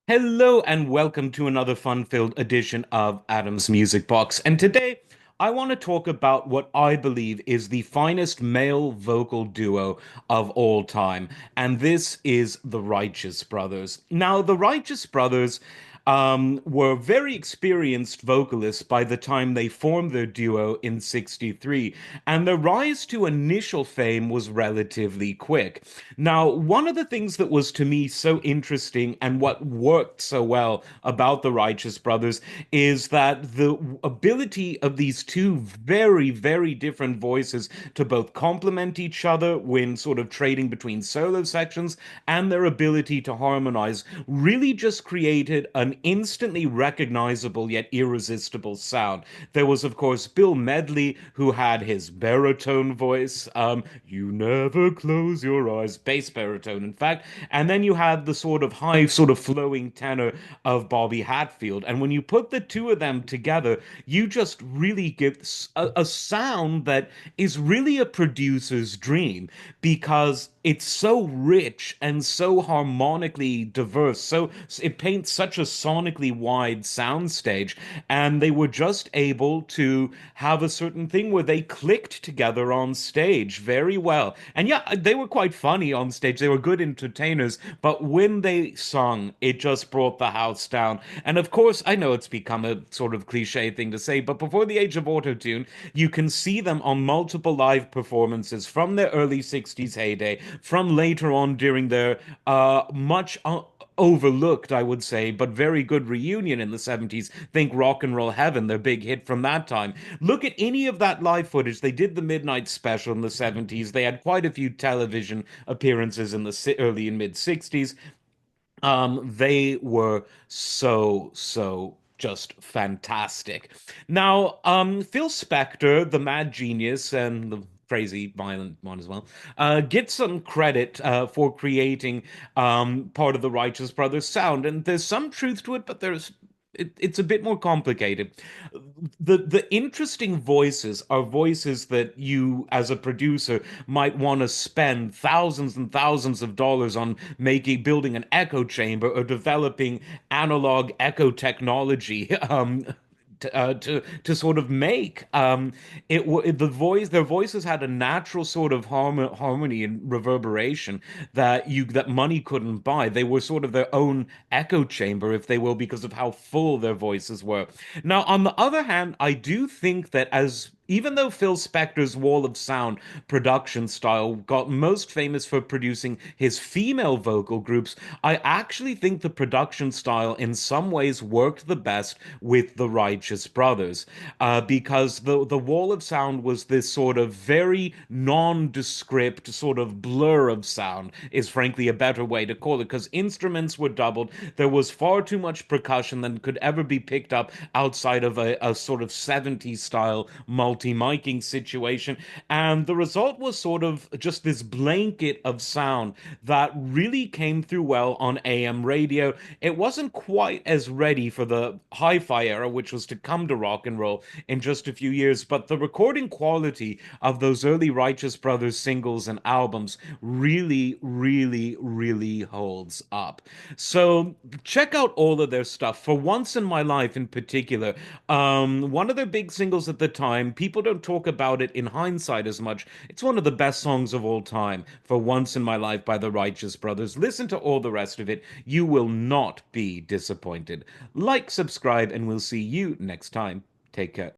Hello and welcome to another fun-filled edition of Adam's Music Box. And today I want to talk about what I believe is the finest male vocal duo of all time, and this is the Righteous Brothers. Now, the Righteous Brothers were very experienced vocalists by the time they formed their duo in '63, and their rise to initial fame was relatively quick. Now, one of the things that was to me so interesting and what worked so well about the Righteous Brothers is that the ability of these two very, very different voices to both complement each other when sort of trading between solo sections and their ability to harmonize really just created an instantly recognizable yet irresistible sound. There was, of course, Bill Medley, who had his baritone voice. You never close your eyes, bass baritone, in fact. And then you had the sort of high, sort of flowing tenor of Bobby Hatfield. And when you put the two of them together, you just really get a sound that is really a producer's dream because it's so rich and so harmonically diverse. So it paints such a sonically wide soundstage, and they were just able to have a certain thing where they clicked together on stage very well. And yeah, they were quite funny on stage. They were good entertainers, but when they sung, it just brought the house down. And of course, I know it's become a sort of cliche thing to say, but before the age of autotune, you can see them on multiple live performances from their early '60s heyday, from later on during their much overlooked, I would say, but very good reunion in the '70s. Think Rock and Roll Heaven, their big hit from that time. Look at any of that live footage. They did the Midnight Special in the '70s. They had quite a few television appearances in the early and mid '60s. They were so just fantastic. Now, Phil Spector, the mad genius and the crazy violent one as well, gets some credit for creating part of the Righteous Brothers sound, and there's some truth to it, but it's a bit more complicated. The interesting voices are voices that you, as a producer, might want to spend thousands and thousands of dollars on building an echo chamber or developing analog echo technology. To sort of make their voices had a natural sort of harmony and reverberation that money couldn't buy. They were sort of their own echo chamber, if they will, because of how full their voices were. Now, on the other hand, I do think that as even though Phil Spector's Wall of Sound production style got most famous for producing his female vocal groups, I actually think the production style in some ways worked the best with the Righteous Brothers, because the Wall of Sound was this sort of very nondescript sort of blur of sound, is frankly a better way to call it, because instruments were doubled. There was far too much percussion than could ever be picked up outside of a sort of '70s style multi-miking situation. And the result was sort of just this blanket of sound that really came through well on AM radio. It wasn't quite as ready for the hi-fi era, which was to come to rock and roll in just a few years, but the recording quality of those early Righteous Brothers singles and albums really holds up. So check out all of their stuff. For Once in My Life in particular, one of their big singles at the time, people don't talk about it in hindsight as much. It's one of the best songs of all time, For Once in My Life by the Righteous Brothers. Listen to all the rest of it. You will not be disappointed. Like, subscribe, and we'll see you next time. Take care.